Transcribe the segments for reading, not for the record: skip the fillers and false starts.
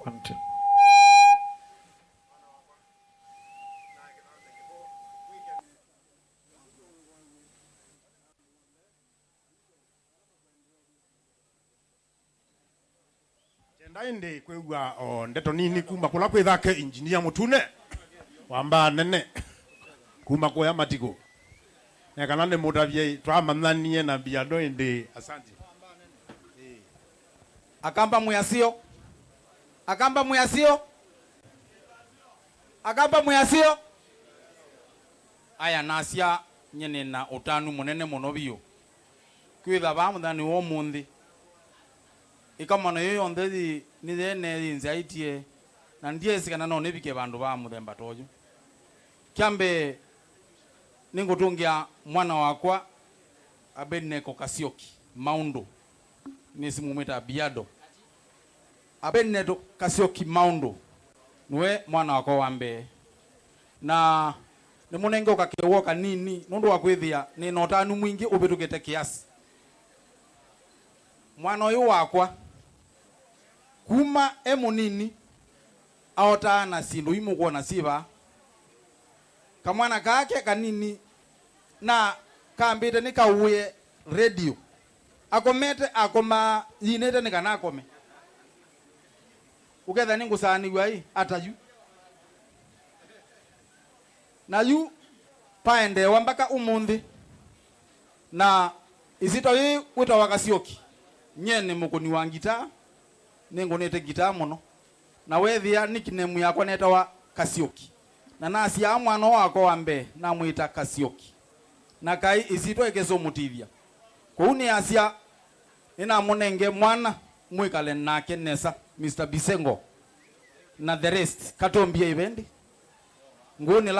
1 2. Ndainde kwegwa ndeto nini kuma kula kwithake engineer mutune wamba nene kuma kwa matiko na kana ne mutavye twamananie na biado inde asante akamba muyasio aya nasia nyene na utanu munene muno biyo kwitha bamuthani wo munthi ikamana yoyo ndethi ni thene nzaitie na ndiesi kana no nibike bandu ba muthemba toyo kiambe ningutungia mwana wakwa Abednego Kasioki Maundo nisimumeta Biado Abednego Kasioki Maundo niwe mwana wakwa wambe na nimunenge ukakewoka nini nundu wa kwithia ni notanu mwingi ubitukite kiasi mwana uyu wakwa kuma emunini aota na sindu imu kuona siva kamwana kake kanini na kambite nikauye radio akomete akoma yinete nikana akome uketha ningusaniwa hii atayu na yu paendewa mpaka umundi na isito hii wita wakasioki nyene mukuni wa ngita ningonete gita muno na wethia nickname yakwa neta wa Kasioki na nasi ya mwana wako wambe na muita Kasioki na kai isitwa ekezo mutithia kuuni asia ina munenge mwana mwikale nake nesa Mr. Bisengo na the rest katombia ibendi nguni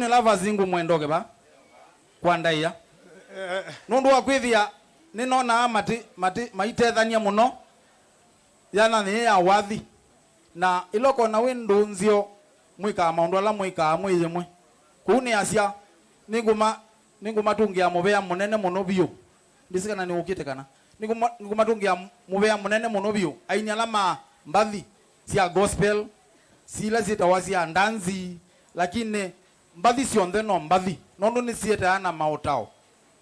lovers ingu mwendoke ba kwandaiya nundu wa kwithia ninona mati maitethania muno yana ni ya wathi na iloko na windu nzio mwika maundu ala mwika mwiye mwe kuni asia ninguma tungia mubea munene muno biyo ndisikana ni ukite kana ninguma tungia mubea munene muno biyo aini alama mbathi sia gospel sila zitawazi andanzi lakini mbathi sionthe no mbathi nondu ni sieta ana mautao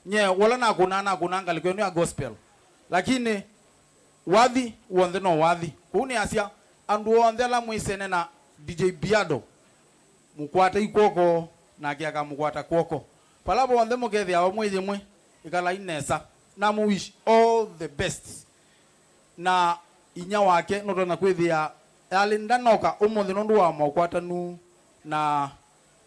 nye wala na kunanga likwenu ya gospel lakini wathi wonthe no wathi kuni asia andu wonthe la mwisene na DJ Biado mukwata ikoko na kiaka mukwata kwoko palapo wonthe mukethia wa mwithi mwe ikala inesa na mu wish all the best na inya wake notona kwithia alindanoka umuthi nondu wa mukwata nu na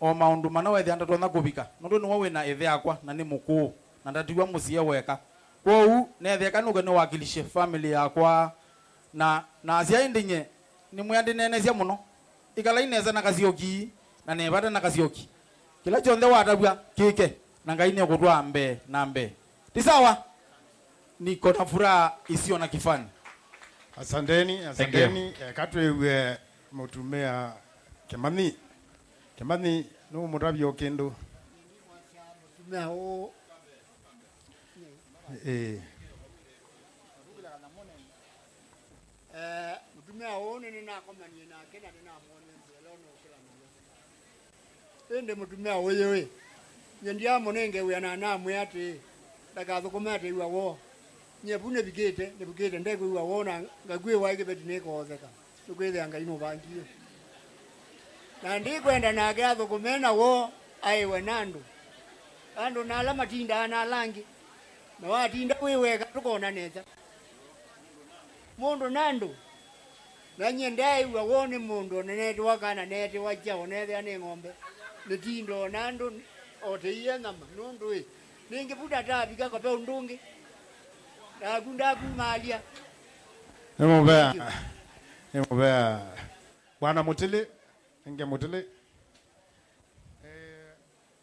o maundu mana wethi anda tona kubika nondu ni wawe na ethe akwa na ni mukuu na ndatiwa musie weka kwou nethe kanuga ni wakilishe family yakwa na asia indinye ni mwandi nenesia muno ikala ineza na Kasioki na nebata na Kasioki kila chonde watabwa kike na ngaine kutwa mbe na mbe tisawa niko na furaha isio na kifani asanteni katwe mutumea Kimani no muravyo kendo mutumea o mutumea o ni na komanie na kena na mwone mbele no kila mwe ende mutumea wewe nyendia monenge we na mwe ati daga thukumate iwa wo nyebune bigete ndego iwa wona ngagwe waige betine kozeka tukwethe anga ino bangiyo na ndikwenda na gatho kumena wo aiwe nandu andu na ala matinda na langi na watinda wewe tukona neza mundu nandu na nyendai wa wone mundu nete wakana nete wacha onethe ane ng'ombe nitindo nandu oteiye ngama nundu we ningi buda tabika kwa pe undungi na gunda kumalia Nemobea bwana Mutile nge Mutile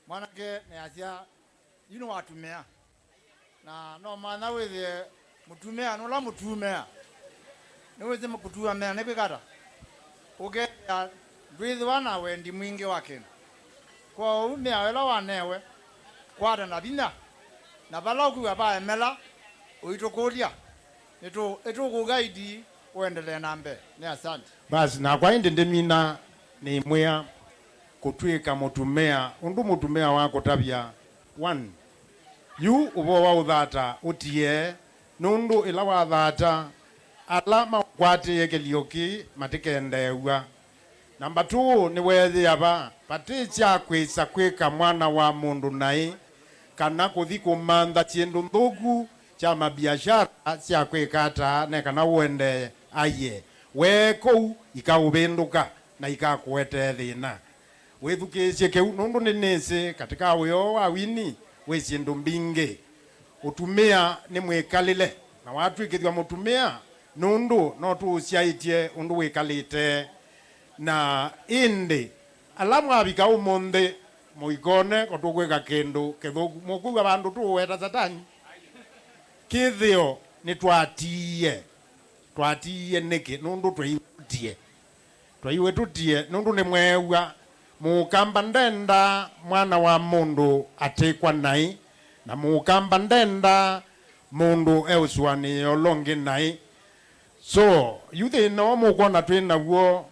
mwanake ne asia yino watumea na no mana wethe mutumea no la mutumea ne wethe mukutua mea ne bigata oge ya breathe wana wendi mwingi wake kwa umea wela wanewe kwada na bina na bala ku aba emela oitokoria eto ku guide uendelee na mbele. Ni asante. Basi na kwa indi ndimina ni mwea kutwika mutumea undu mutumea wako tabia 1 yu ubo wa uthata utie nundu ila wa thata alama kwati yekelioki matikendewa. Number 2 ni wethi aba paticha kwisa kwika mwana wa mundu nai kana kuthi kumantha chindu nthuku cha mabiashara cia kwikata ne kana uende aye weko ikaubinduka na ikakwete thina withukicie kiu nundu ninisi katika uyo wa wini wicindu mbingi utumia ni mwikalile na watu ikithwa mutumia nundu no tuciaitie undu wikalite na indi alamu abika umundi muikone ko tukwika kindu kithuku mukuga bandu tuweta satani kithio ni twatie niki nundu twaiwetutie nundu ni mwewa mukamba ndenda mwana wa mundu atikwa nai na mukamba ndenda mundu euswani olongi nai so yuthi no mukona twina guo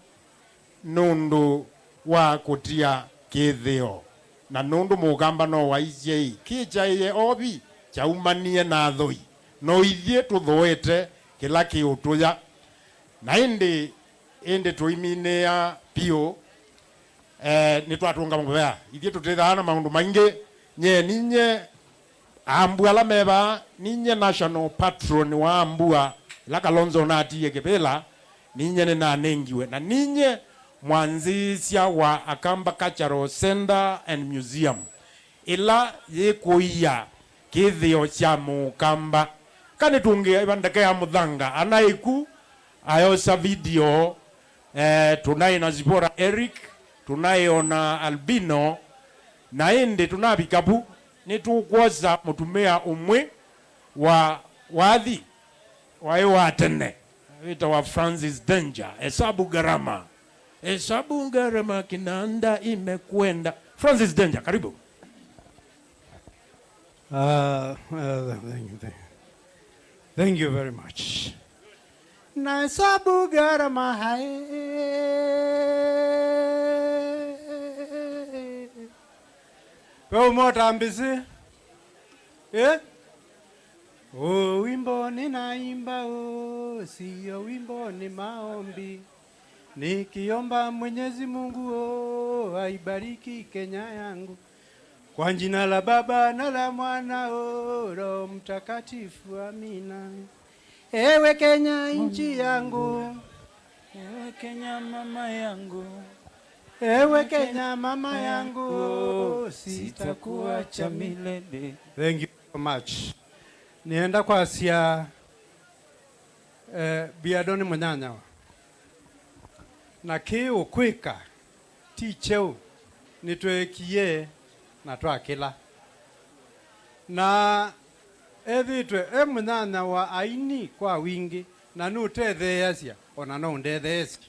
nundu wa kutia kithio na nundu mukamba no waicei kichaiye obi chaumanie na thoi no ithie tuthoete kila kiutuya na indi tuiminia pio ni twatunga mubea ithie tutithana maundu maingi ninye ambua la meba ninye national patron wa ambua la Kalonzo natie kibela ninye ni nanengiwe na ninye mwanzisya wa Akamba Cultural Center and Museum ila yikuia kithio cha mukamba kani tunge ibandeke ya muthanga anaiku ayosa video tunaye na Zipora Eric tunaye ona Albino na indi tunabikabu ni tukwoza mutumia umwe wa wathi wa tene wita wa Francis Danger hesabu gharama kinanda imekwenda. Francis Danger, karibu. Thank you very much. Na hesabu gharama hai wewe motambisi wimbo ninaimba sio wimbo ni maombi nikiomba Mwenyezi Mungu aibariki Kenya yangu kwa jina la Baba na la Mwana Roho Mtakatifu, amina. Ewe Kenya nchi yangu, ewe Kenya mama yangu, ewe Kenya mama yangu, sitakuacha milele. Thank you so much. Nienda kwa sia biadoni mwanyanyawa na kiu kwika ticheu nitwekie na twakila na ethitwe mnyanya wa aini kwa wingi na nutetheesya ona no ndetheesya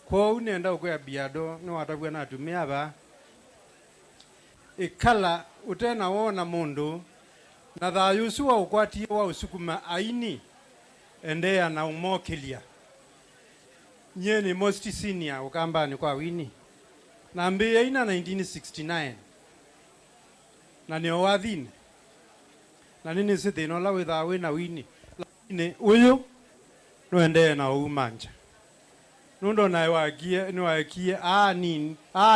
kwa unenda ukwa biado no watagwa na atumia ba ikala utena wona mundu na thayusu wa ukwatie wa usukuma aini endea na umokilia nyeni most senior ukamba ni kwa wini na mbia ina 1969 na ni owathine na nini sithino la witha wina wini lakini uyu nwendee na umanja nundo na wagie ni wakie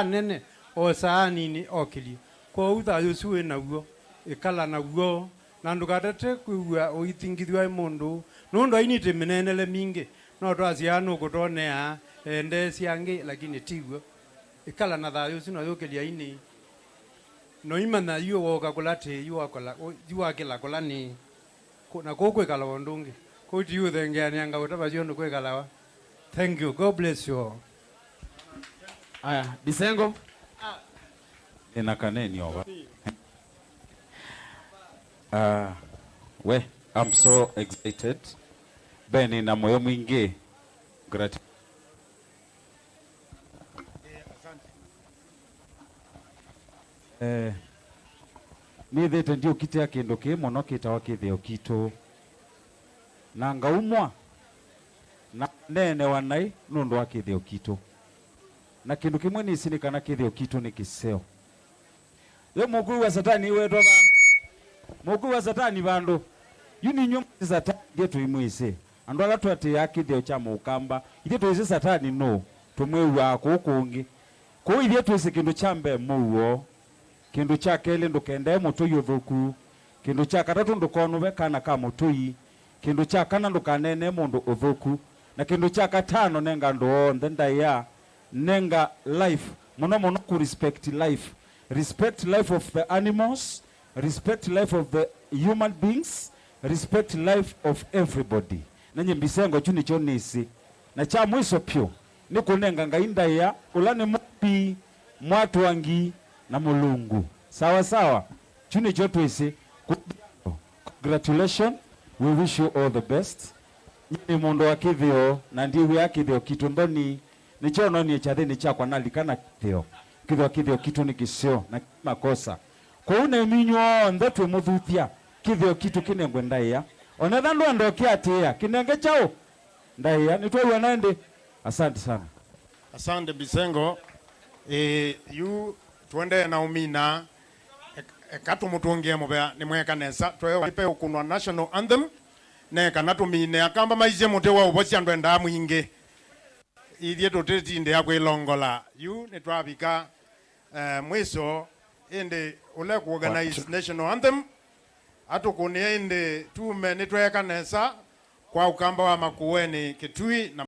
nene o saa nini okili kwa utha yusu na guo ikala na guo na ndukatete kuwa uitingithwa mundu nundo ainite minenele mingi no twasianu kutonea ende siangi lakini tigwo ikala na thayo sino yokelia ini no imana yo woka kulate yo akola yo akela kolani na kokwe kala wondungi ko tiyo thengani anga utaba jono kwe kalawa. Thank you, God bless you all. Aya Bisengo ena kaneni oba I'm so excited beni na moyo mwingi gratitude. Nithite ndio kitia kindu ki muno kitawa kithio kitu na ngaumwa na nene wanai nundu wa kithio kitu na kindu kimwe ni sinikana kithio kitu ni kiseo yo mukuru wa satani wetu ba mukuru wa satani bandu yuni nyom satani getu imwise andu ala twate yakithio cha mukamba ite twise satani no tumwe wa kukungi ko ithie twise kindu cha mbe muo kindu cha kele ndukende mutu yuthuku kindu cha katatu ndukonu bekana ka mutui kindu cha kana ndukanene mundu uthuku na kindu cha katano nenga ndo ndaya nenga life muno ku respect life of the animals, respect life of the human beings, respect life of everybody. Nanye mbisengo chuni chonisi na cha mwiso pyo ni kunenga ngainda ya ulani mupi mwatu wangi na mulungu sawa sawa chuni chotwisi. Congratulations, we wish you all the best. Ni mundo wa kithio na ndiwe ya kithio kitu ndoni ni chono ni chathini chakwa nalikana kithio kitu ni kisio na makosa kwa une minyo ndetwe muthuthia kithio kitu kinengwe ndaiya ona thandu andokia atia kinenge chao ndaiya nitwe nande. Asante sana. Asante Bisengo. You twende na umina katu mutungie mubea ni mweka nesa twewa ipe ukunwa national anthem ne kanatu mine akamba maize mute wa ubosi andu enda mwingi ithie tuteti inde yakwe longola you ni twabika mwiso inde ule ku organize national anthem atukunie inde tume ni tweka nesa kwa ukamba wa Makueni Kitui na